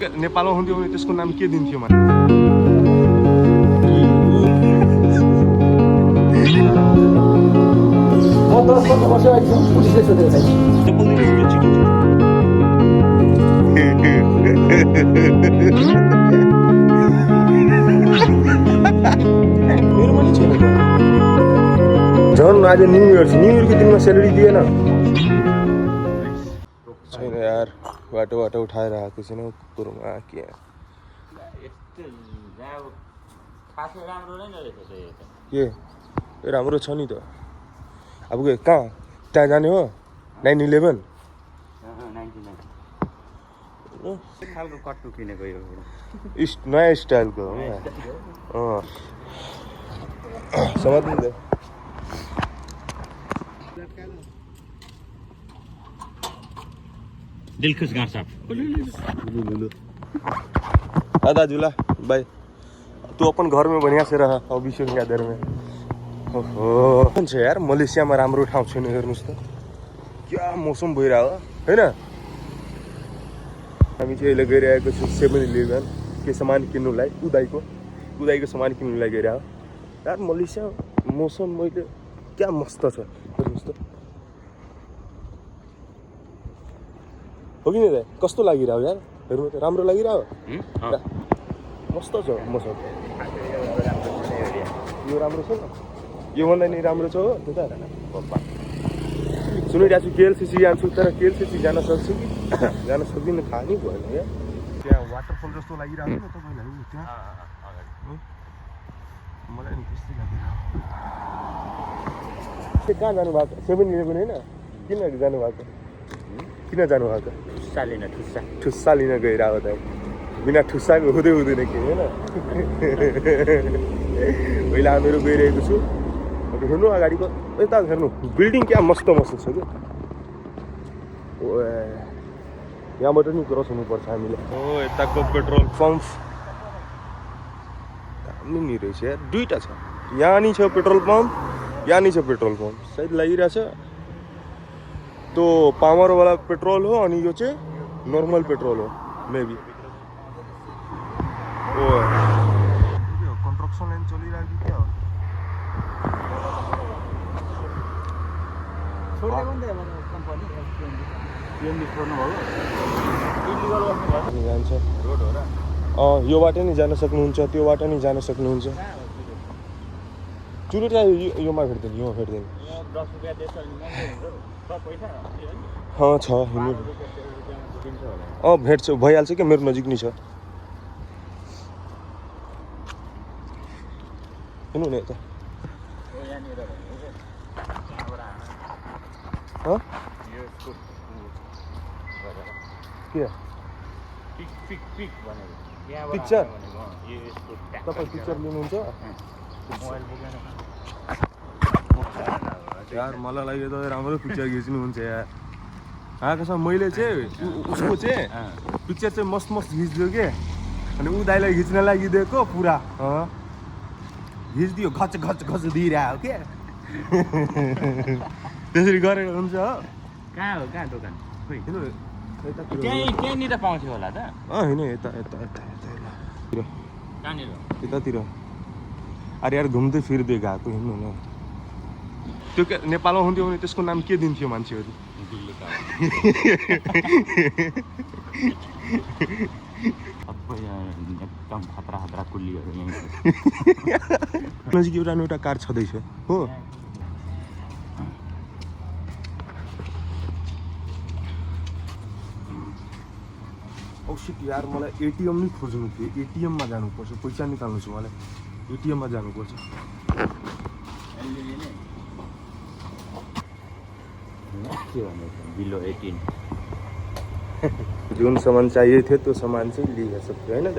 नेपालमा हुन्थ्यो भने त्यसको नाम के दिन्थ्यो झन् आज न्यू इयरको दिनमा सेलेरी दिएन छैन यार बाटो उठाएर आएको छैन कुकुरमा के राम्रो छ नि त अब कहाँ त्यहाँ जाने हो 9/11 खालको कट्टु किनेको यो नयाँ स्टाइलको समात्नु त दिलखुश गाँव साहब दाजुला भाई तू अपन घर में बढ़िया से रह अभिषेक यादर में ओहो छ यार मलेसियामा राम्रो ठाउँ छैन हेर्नुस् त क्या मौसम भइरहेको हैन हामी चाहिँ अहिले गइरहेको छु 7-11 के सामान किन्नुलाई उदाईको सामान किन्नुलाई गइरहेको यार मलेसिया मौसम मैले क्या मस्त छ हेर्नुस् त हो कि नि दाइ कस्तो लागिरहेको यार हेर्नु त राम्रो लागिरहेको मस्त छ मौसम यो राम्रो छ यो भन्दा नि राम्रो छ हो त्यता सुनिरहेको छु केएलसीसी जान्छु तर केएलसीसी जान सक्छु कि जान सक्दिनँ थाहा नै भएन क्या त्यहाँ वाटरफल जस्तो लागिरहेको छ नि तपाईँलाई त्यहाँ मलाई नि त्यस्तै लागिरहेको कहाँ जानुभएको 7-11 होइन किन जानुभएको किन जानुभएको ठुस्सा लिन गइरहेको त बिना ठुस्साको हुँदैन के होइन अहिले हामीहरू गइरहेको छु अब हेर्नु अगाडिको यता हेर्नु बिल्डिङ क्या मस्त छ क्या यहाँबाट नि क्रस हुनुपर्छ हामीले हो यताको पेट्रोल पम्प दामी नि रहेछ यार दुईवटा छ यहाँ नि छ पेट्रोल पम्प यहाँ नि छ पेट्रोल पम्प सायद लागिरहेछ तो पावर वाला पेट्रोल हो अनि यो चाहिँ नर्मल पेट्रोल हो मेबी ओ कन्स्ट्रक्सन लाइन चलिरहेको क्या हो जान्छ यो बाटो नि जान सक्नुहुन्छ त्यो बाटो नि जान सक्नुहुन्छ चुरोट योमा भेट्दैन छ हिँड्नु भेट्छ भइहाल्छ क्या मेरो नजिक नै छ हेर्नु न यता के पिक्चर तपाईँ पिक्चर लिनुहुन्छ यार मलाई लाग्यो त राम्रो पिक्चर खिच्नुहुन्छ यार आएको छ मैले चाहिँ उसको चाहिँ पिक्चर चाहिँ मस्त खिचिदियो के अनि ऊ दाइलाई खिच्न लागि दिएको पुरा खिचिदियो घच दिइरहेको के त्यसरी गरेको हुन्छ हो कहाँ दोकान त्यहीँनिर पाउँथ्यो होला त होइन यतातिर अरे यार घुम्दै फिर्दै गएको हिँड्नु न त्यो नेपालमा हुन्थ्यो भने त्यसको नाम के दिन्थ्यो मान्छेहरू एकदम खतरा कुल्लीहरू नजिक एउटा कार छँदैछ हो औषित यार मलाई एटिएम नै खोज्नु थियो एटिएममा जानुपर्छ पैसा निकाल्नु छ मलाई एटिएममा जानुपर्छ बिलो 18 जुन सामान चाहिएको थियो त्यो सामान चाहिँ लिएर सक्यो होइन त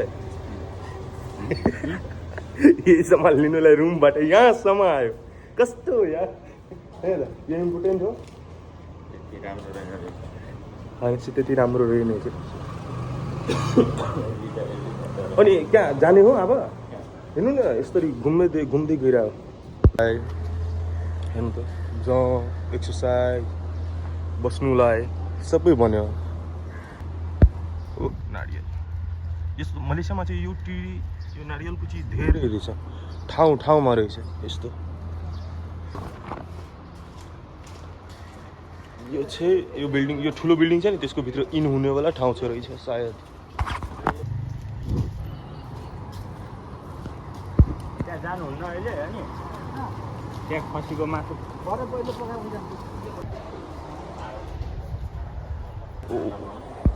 यही सामान लिनुलाई रुमबाट यहाँसम्म आयो कस्तो यार यो इम्पोर्टेन्ट हो त्यति राम्रो रहेनछ अनि क्या जाने हो अब हेर्नु न यसरी घुम्दै गइरहेको हेर्नु त एक्सर्साइज बस्नुलाई सबै भन्यो ओ नारियल यस्तो मलेसियामा चाहिँ यो टी यो नारियलको चिज धेरै रहेछ ठाउँ ठाउँमा रहेछ यस्तो यो चाहिँ यो बिल्डिङ यो ठुलो बिल्डिङ छ नि त्यसको भित्र इन हुनेवाला ठाउँ चाहिँ रहेछ सायद त्यहाँ जानुहुन्न अहिले अनि त्यहाँ खसीको मासु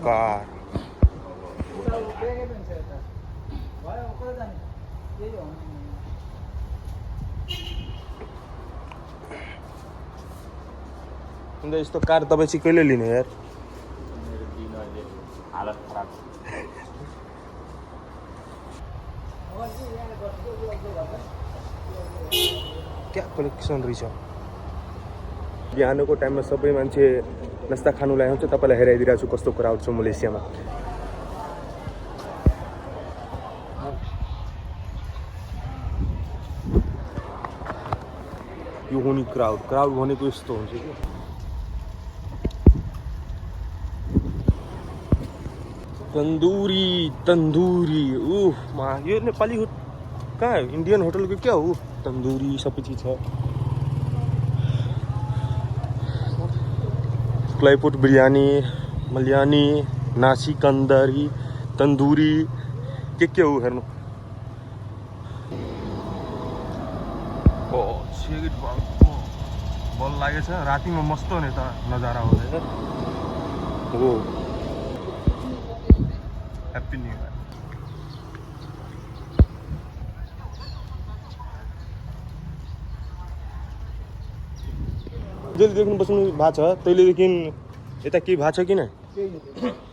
कार अन्त यस्तो कार तपाईँ चाहिँ कहिले लिने यार मेरो दिन अहिले हालत खराब क्या कलेक्सन रहेछ बिहानको टाइममा सबै मान्छे नास्ता खानुलाई आउँछ तपाईँलाई हेराइदिरहेको छु कस्तो क्राउड छ मलेसियामा यो हो नि क्राउड भनेको यस्तो हुन्छ कि तन्दुरी उफ मा यो नेपाली कहाँ इन्डियन होटलको क्या हो तन्दुरी सबै चिज छ क्लाइपोट बिरयानी मल्यानी नासी कन्दरी तन्दुरी के हो हेर्नु बल लागेछ रातिमा मस्त हुने त नजारा हुँदैछ हो ह्याप्पी न्यू इयर जहिले देख्नु बस्नु भएको छ तैलेदेखि यता केही भएको छ किन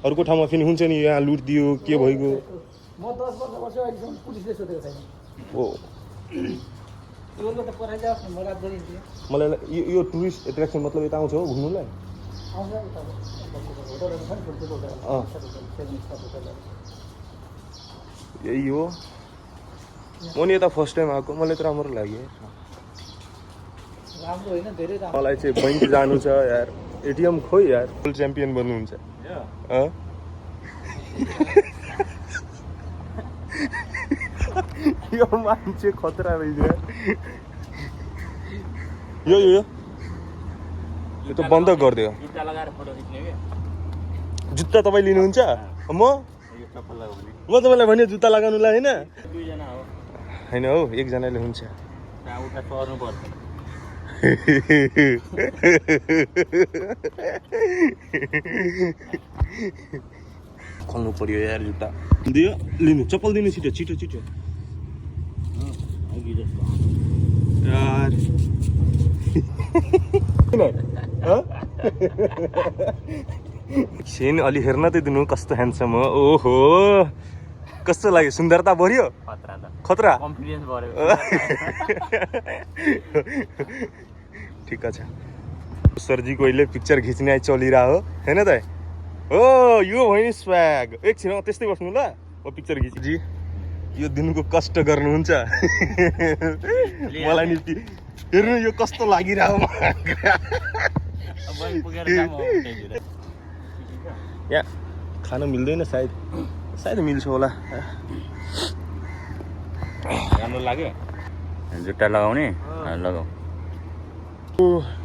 अर्को ठाउँमा फेरि हुन्छ नि यहाँ लुट दियो के भइगयो म 10 वर्ष अहिलेसम्म पुलिसले सोधेको छैन हो यो त पराइजाओस् न म रात गरिदिन्छु मलाई यो टुरिस्ट एट्र्याक्सन मतलब यता आउँछ हो घुम्नुलाई आउँछ उता होटलहरू छ नि ठुल्ठुलो होटल यही हो म नि यता फर्स्ट टाइम आएको मलाई त राम्रो लाग्यो राम्रो होइन धेरै राम्रो मलाई चाहिँ बैंक जानु छ यार एटिएम खोइ यार वर्ल्ड च्याम्पियन बन्नुहुन्छ यो मान्छे खतरा रहेछ यो त बन्द गरिदियो जुत्ता लगाएर फोटो खिच्ने के जुत्ता तपाईँ लिनुहुन्छ म यो चप्पल लगाउने म तपाईँलाई भने जुत्ता लगाउनुलाई होइन दुईजना हो होइन हौ एकजनाले हुन्छ त्यहाँ उता सर्नु पर्छ खोल्नु पर्यो यार जुत्ता दियो लिनु चप्पल दिनु छिटो छिटो छिटो यार सेन अलि हेर्न त दिनु कस्तो ह्यान्डसम हो ओहो कस्तो लाग्यो सुन्दरता बढ्यो खतरा त खतरा कन्फिडेन्स बढ्यो ठिक छ सरजीको अहिले पिक्चर खिच्ने चलिरह हो होइन त हो यो होइन स्व्याग एकछिन त्यस्तै बस्नु ल म पिक्चर खिच जी यो दिनको कष्ट गर्नुहुन्छ मलाई नि हेर्नु यो कस्तो लागिरह्यो यहाँ खान मिल्दैन सायद मिल्छ होला राम्रो लाग्यो जुत्ता लगाउने लगाऊ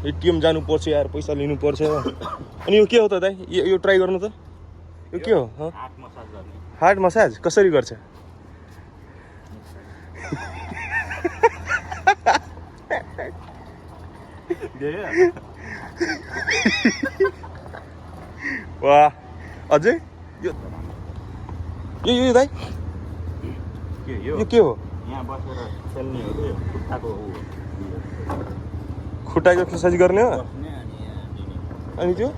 एटिएम जानुपर्छ यार पैसा लिनुपर्छ अनि यो के हो त दाइ यो ट्राई गर्नु त यो के हो हात मसाज गर्ने हार्ट मसाज कसरी गर्छ वाह अझै यो दाइ यो के हो यहाँ बसेर खेल्ने हो कि खुट्टाको खुट्टाको एक्सर्साइज गर्ने हो बस्ने अनि यहाँ दिने अनि त्यो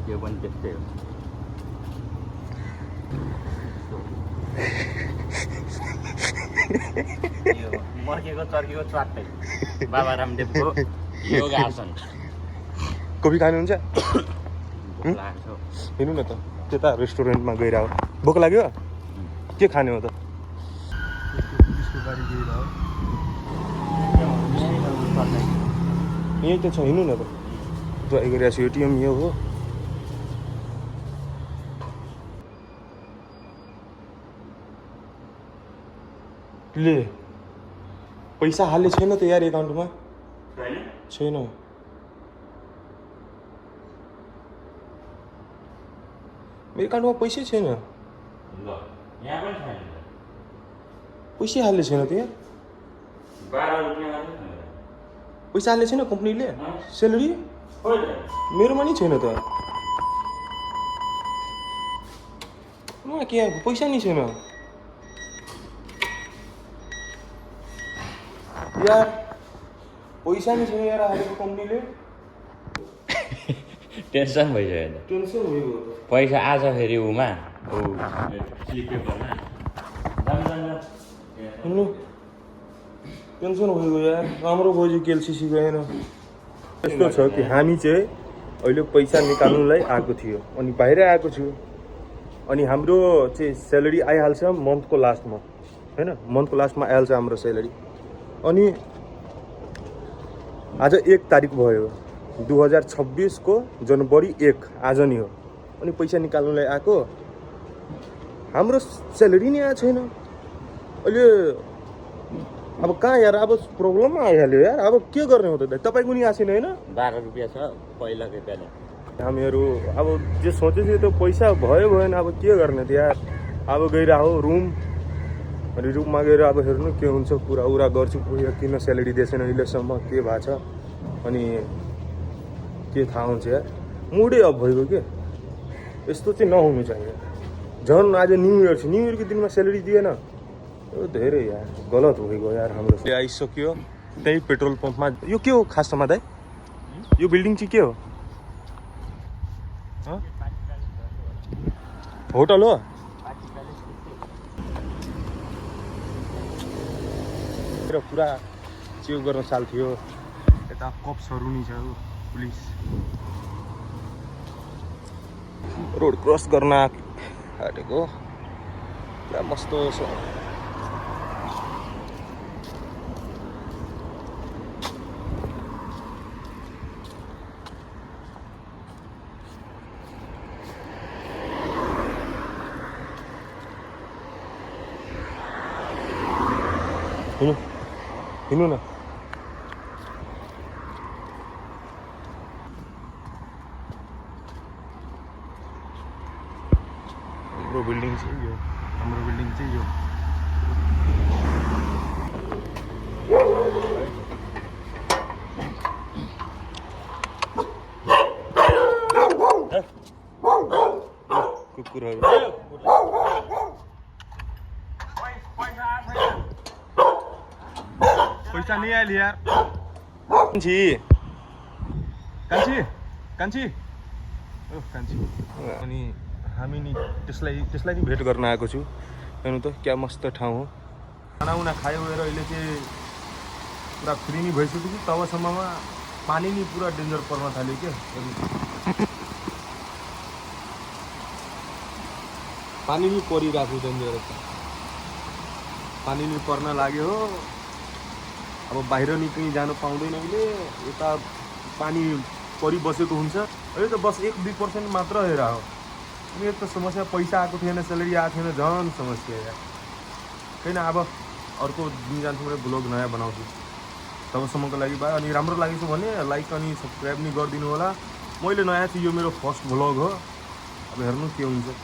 त्यो पनि त्यस्तै हो यो मर्केको चर्केको च्वाट्टै बाबा रामदेवको योगा आसन कफी खानुहुन्छ भोक लाग्छ हेर्नु न त त्यता रेस्टुरेन्टमा गइरह भोक लाग्यो के खाने हो त यहीँ त छ हिँड्नु न त ट्राई गरिरहेको छु एटिएम यो हो ले पैसा हाल्ने छैन त यार एकाउन्टमा छैन छैन मेरो एकाउन्टमा पैसै छैन ल यहाँ पनि छैन पैसै हाल्ने छैन त यार 12 रुपियाँ मात्रै छैन पैसा हाल्ने छैन कम्पनीले अँ। सेलेरी खोइ त मेरोमा नि छैन त के पैसा नि छैन यार पैसा नि छैन यार हालेको कम्पनीले टेन्सन भइसक्यो त टेन्सन भइगयो त पैसा आज फेरि उमा पेपरमा हेर्नु टेन्सन भइगयो यार राम्रो भयो केएलसीसी गएन यस्तो छ कि हामी चाहिँ अहिले पैसा निकाल्नुलाई आएको थियो अनि बाहिर आएको छु अनि हाम्रो चाहिँ सेलेरी आइहाल्छ मन्थको लास्टमा होइन मन्थको लास्टमा आइहाल्छ हाम्रो सेलेरी अनि आज 1 तारिक भयो 2026 को जनवरी 1 आज नि हो अनि पैसा निकाल्नुलाई आएको हाम्रो सेलेरी नै आएको छैन अहिले अब कहाँ यार अब प्रब्लममा आइहाल्यो यार अब के गर्ने हो त तपाईँको नि आएको छैन होइन 12 रुपियाँ छ पहिलाकै बेला हामीहरू अब जे सोचेको थियो त्यो पैसा भयो भएन अब के गर्ने त यार अब गइरह रुम अनि रुममा गएर अब हेर्नु के हुन्छ कुरा उरा गर्छु यो किन सेलेरी दिएछैन अहिलेसम्म के भएको छ अनि के थाहा हुन्छ यार मुडै अफ भइगयो के यस्तो चाहिँ नहुनु चाहियो झन् आज न्यु इयर छ न्यु इयरको दिनमा सेलेरी दिएन यो धेरै यार गलत भइगयो यार हाम्रो आइसक्यो त्यही पेट्रोल पम्पमा यो के हो खासमा दाइ यो बिल्डिङ चाहिँ के हो होटल हो र पुरा चेक गर्न चाल थियो यता कप्सहरू नि छ पुलिस रोड क्रस गर्न आँटेको पुरा मस्त छ हिँड्नु न हाम्रो बिल्डिङ चाहिँ यो हाम्रो बिल्डिङ चाहिँ यो कुकुरहरू पैसा नहीं आयल यार कान्छी कान्छी कान्छी ओ कान्छी अनि हामी नि त्यसलाई नि भेट गर्न आएको छु हेर्नु त क्या मस्त ठाउँ हो खानाउना खायो गएर अहिले चाहिँ पुरा फ्री नि भइसक्यो कि तबसम्ममा पानी नि पुरा डेन्जर पर्न थाल्यो क्या पानी नि परिरहेको डेन्जर पानी नि पर्न लाग्यो हो अब बाहिर नि कहीँ जानु पाउँदैन अहिले यता पानी परिबसेको हुन्छ अहिले त बस 1-2% मात्र हेर हो अनि एक त समस्या पैसा आएको थिएन सेलेरी आएको थिएन झन् समस्या यार किन अब अर्को दिन जान्छु मैले ब्लग नयाँ बनाउँछु तबसम्मको लागि भयो अनि राम्रो लागेको छ भने लाइक अनि सब्सक्राइब नि गरिदिनु होला मैले नयाँ चाहिँ यो मेरो फर्स्ट ब्लग हो अब हेर्नु के हुन्छ